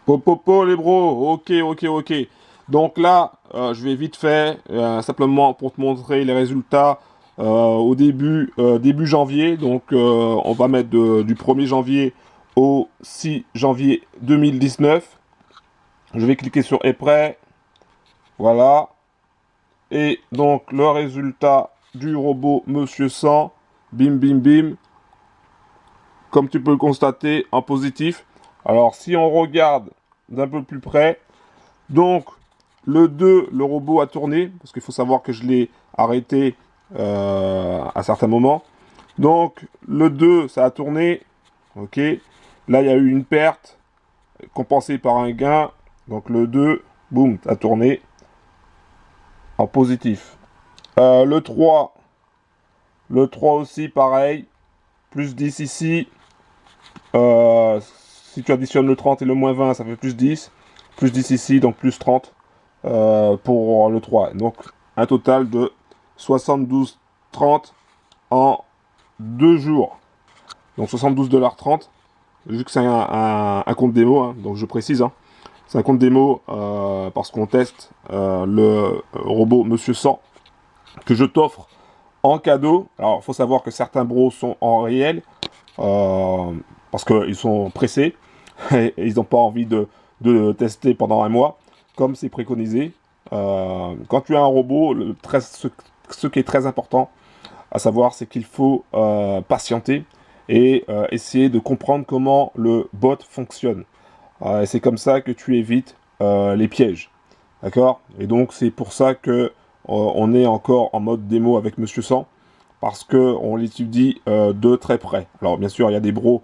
Popopo les bros, ok. Donc là, je vais vite fait, simplement pour te montrer les résultats au début janvier. Donc on va mettre du 1er janvier au 6 janvier 2019. Je vais cliquer sur est prêt. Voilà. Et donc le résultat du robot Monsieur 100, bim. Comme tu peux le constater, en positif. Alors si on regarde d'un peu plus près, donc, le 2, le robot a tourné, parce qu'il faut savoir que je l'ai arrêté à certains moments. Donc, le 2, ça a tourné. Ok. Là, il y a eu une perte compensée par un gain. Donc, le 2, boum, a tourné en positif. Le 3 aussi, pareil. Plus 10 ici. Si tu additionnes le 30 et le moins 20, ça fait plus 10. Plus 10 ici, donc plus 30. Pour le 3. Donc un total de 72,30 en 2 jours. Donc 72,30 $. Vu que c'est un compte démo, hein, donc je précise, hein, c'est un compte démo parce qu'on teste le robot Monsieur 100 que je t'offre en cadeau. Alors il faut savoir que certains bros sont en réel parce qu'ils sont pressés et ils n'ont pas envie de tester pendant un mois comme c'est préconisé. Quand tu as un robot, ce qui est très important à savoir, c'est qu'il faut patienter et essayer de comprendre comment le bot fonctionne. Et c'est comme ça que tu évites les pièges. D'accord? Et donc, c'est pour ça que on est encore en mode démo avec Monsieur 100, parce qu'on l'étudie de très près. Alors, bien sûr, il y a des bros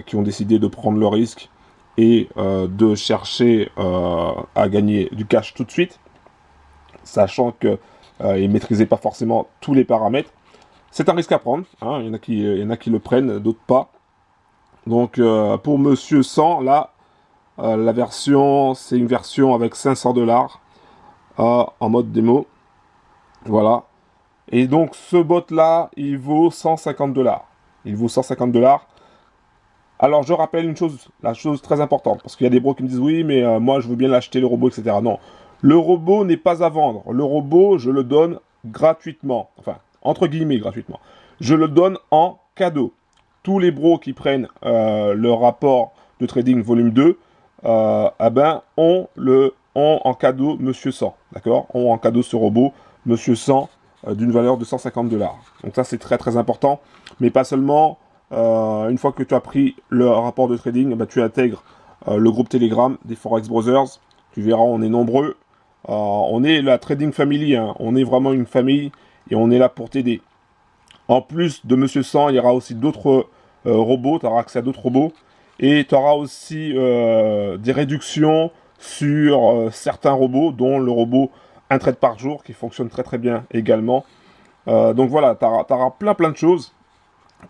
qui ont décidé de prendre le risque et de chercher à gagner du cash tout de suite, sachant qu'ils ne maîtrisaient pas forcément tous les paramètres. C'est un risque à prendre, hein. Il y en a qui le prennent, d'autres pas. Donc pour Monsieur 100, là, la version, c'est une version avec 500 $ en mode démo. Voilà. Et donc ce bot-là, il vaut 150 $. Il vaut 150 $. Alors, je rappelle une chose, la chose très importante, parce qu'il y a des bros qui me disent oui, mais moi je veux bien l'acheter le robot, etc. Non, le robot n'est pas à vendre. Le robot, je le donne gratuitement, enfin entre guillemets gratuitement. Je le donne en cadeau. Tous les bros qui prennent le rapport de trading volume 2, eh ben, ont en cadeau Monsieur 100, d'accord? Ont en cadeau ce robot Monsieur 100 d'une valeur de 150 $. Donc ça c'est très important, mais pas seulement. Une fois que tu as pris le rapport de trading, bah, tu intègres le groupe Telegram des Forex Brothers. Tu verras, on est nombreux. On est la Trading Family, hein. On est vraiment une famille et on est là pour t'aider. En plus de Monsieur 100, il y aura aussi d'autres robots. Tu auras accès à d'autres robots. Et tu auras aussi des réductions sur certains robots, dont le robot un trade par jour qui fonctionne très bien également. Donc voilà, tu auras plein de choses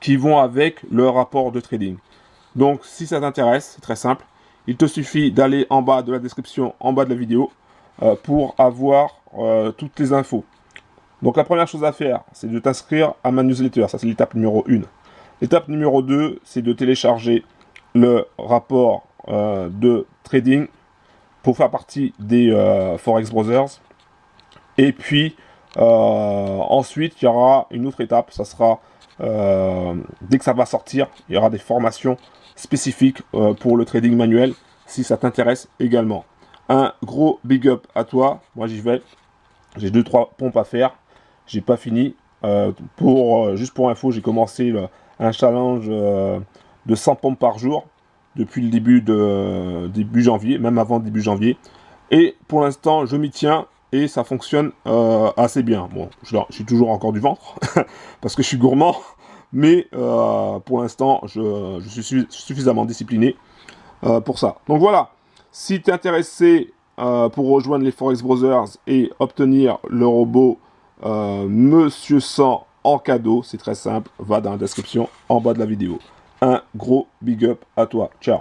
qui vont avec le rapport de trading. Donc, si ça t'intéresse, c'est très simple. Il te suffit d'aller en bas de la description, en bas de la vidéo, pour avoir toutes les infos. Donc, la première chose à faire, c'est de t'inscrire à ma newsletter. Ça, c'est l'étape numéro 1. L'étape numéro 2, c'est de télécharger le rapport de trading pour faire partie des Forex Brothers. Et puis, ensuite, il y aura une autre étape. Ça sera, dès que ça va sortir, il y aura des formations spécifiques pour le trading manuel, si ça t'intéresse également. Un gros big up à toi. Moi, j'y vais. J'ai 2-3 pompes à faire. J'ai pas fini. Juste pour info, j'ai commencé un challenge de 100 pompes par jour depuis le début janvier, même avant début janvier. Et pour l'instant, je m'y tiens et ça fonctionne assez bien. Bon, je suis toujours encore du ventre parce que je suis gourmand, mais pour l'instant, je suis suffisamment discipliné pour ça. Donc voilà, si tu es intéressé pour rejoindre les Forex Brothers et obtenir le robot Monsieur 100 en cadeau, c'est très simple, va dans la description en bas de la vidéo. Un gros big up à toi. Ciao.